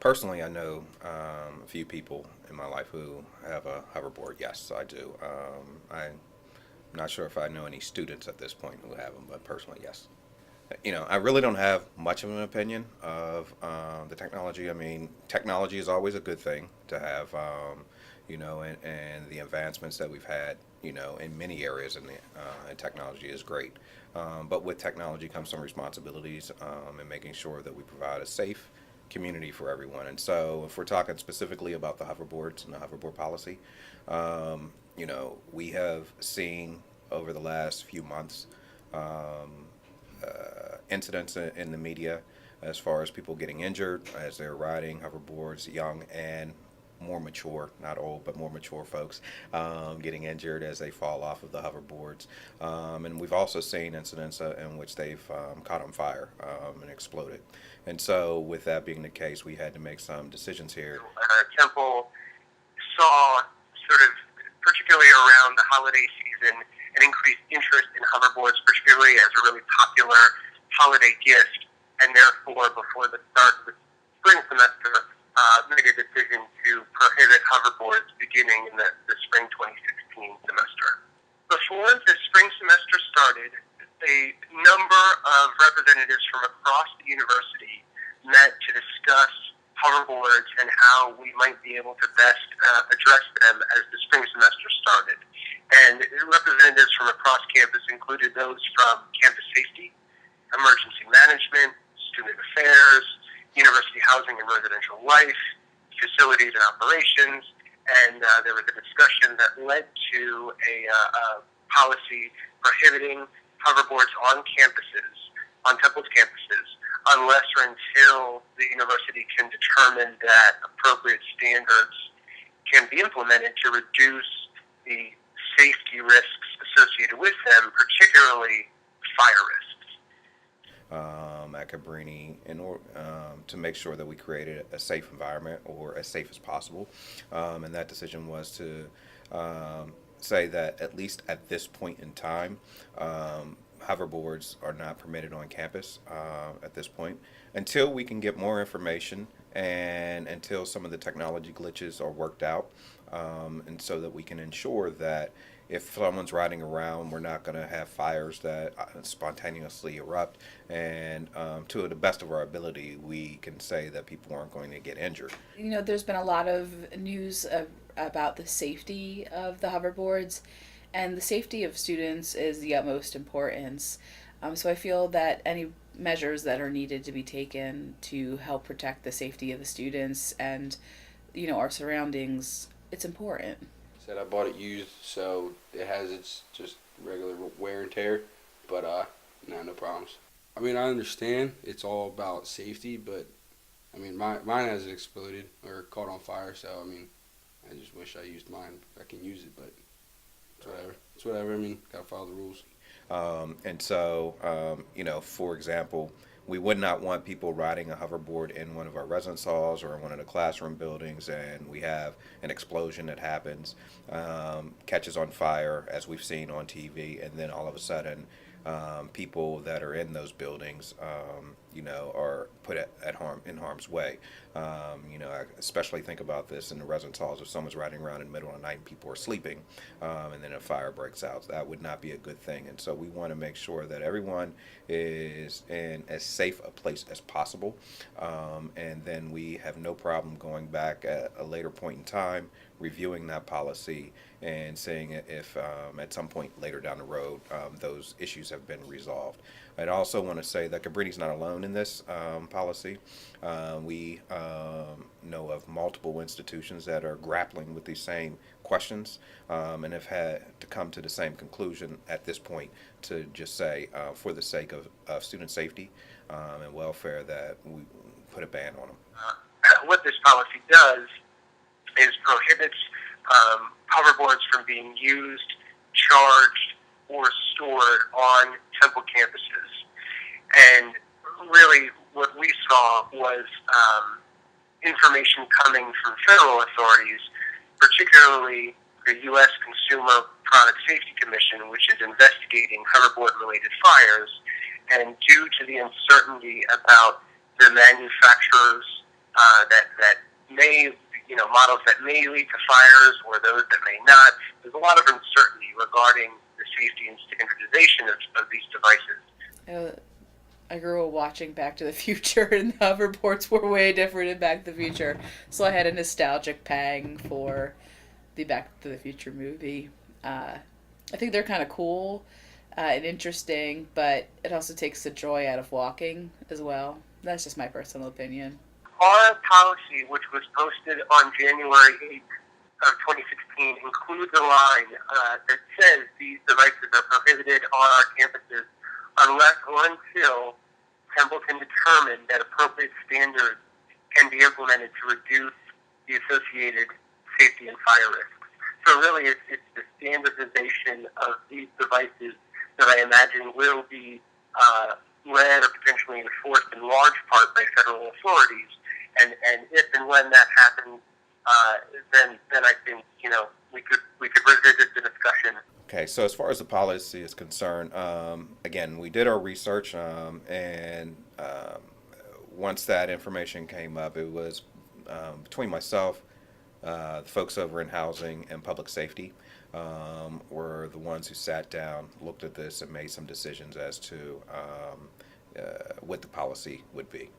Personally, I know a few people in my life who have a hoverboard. Yes, I do. I'm not sure if I know any students at this point who have them, but personally, yes. I really don't have much of an opinion of the technology. I mean, technology is always a good thing to have, and the advancements that we've had, in many areas in technology is great. But with technology comes some responsibilities in making sure that we provide a safe community for everyone. And so, if we're talking specifically about the hoverboards and the hoverboard policy, we have seen over the last few months incidents in the media as far as people getting injured as they're riding hoverboards, young and more mature, not old, but more mature folks getting injured as they fall off of the hoverboards. And we've also seen incidents in which they've caught on fire and exploded. And so, with that being the case, we had to make some decisions here. Temple saw sort of, particularly around the holiday season, an increased interest in hoverboards, particularly as a really popular holiday gift, and therefore, before the start of the spring semester, made a decision to prohibit hoverboards beginning in the spring 2016 semester. Before the spring semester started, a number of representatives from across the university met to discuss hoverboards and how we might be able to best address them as the spring semester started. And representatives from across campus included those from campus safety, emergency management, student affairs, university housing and residential life, facilities and operations, and there was a discussion that led to a policy prohibiting hoverboards on campuses, on Temple's campuses, unless or until the university can determine that appropriate standards can be implemented to reduce the safety risks associated with them, particularly fire risks. At Cabrini to make sure that we created a safe environment or as safe as possible. And that decision was to say that at least at this point in time, hoverboards are not permitted on campus at this point until we can get more information and until some of the technology glitches are worked out, and so that we can ensure that if someone's riding around, we're not going to have fires that spontaneously erupt. And to the best of our ability, we can say that people aren't going to get injured. There's been a lot of news about the safety of the hoverboards, and the safety of students is the utmost importance. So I feel that any measures that are needed to be taken to help protect the safety of the students and, our surroundings, it's important. Said I bought it used, so it has its just regular wear and tear, but no problems. I mean, I understand it's all about safety, but I mean, mine hasn't exploded or caught on fire, so I mean, I just wish I used mine. I can use it, but it's whatever. It's whatever. I mean, gotta follow the rules. And so, for example, we would not want people riding a hoverboard in one of our residence halls or in one of the classroom buildings, and we have an explosion that happens, catches on fire, as we've seen on TV, and then all of a sudden, people that are in those buildings, are put in harm's way. I especially think about this in the residence halls. If someone's riding around in the middle of the night and people are sleeping, and then a fire breaks out, that would not be a good thing. And so we want to make sure that everyone is in as safe a place as possible. And then we have no problem going back at a later point in time, reviewing that policy and seeing if at some point later down the road those issues have been resolved. I'd also want to say that Cabrini's not alone in this policy. We know of multiple institutions that are grappling with these same questions and have had to come to the same conclusion at this point to just say, for the sake of student safety and welfare, that we put a ban on them. What this policy does is prohibits hoverboards from being used, charged, or stored on Temple campuses. And really what we saw was information coming from federal authorities, particularly the U.S. Consumer Product Safety Commission, which is investigating hoverboard-related fires. And due to the uncertainty about the manufacturers that may, models that may lead to fires or those that may not. There's a lot of uncertainty regarding the safety and standardization of these devices. I grew up watching Back to the Future, and the hoverboards were way different in Back to the Future. So I had a nostalgic pang for the Back to the Future movie. I think they're kind of cool and interesting, but it also takes the joy out of walking as well. That's just my personal opinion. Our policy, which was posted on January 8th of 2016, includes a line that says these devices are prohibited on our campuses unless or until Templeton determined that appropriate standards can be implemented to reduce the associated safety and fire risks. So really, it's the standardization of these devices that I imagine will be led or potentially enforced in large part by federal authorities. And if and when that happens, then I think we could revisit the discussion. Okay, so as far as the policy is concerned, again, we did our research, and once that information came up, it was between myself, the folks over in housing and public safety were the ones who sat down, looked at this, and made some decisions as to what the policy would be.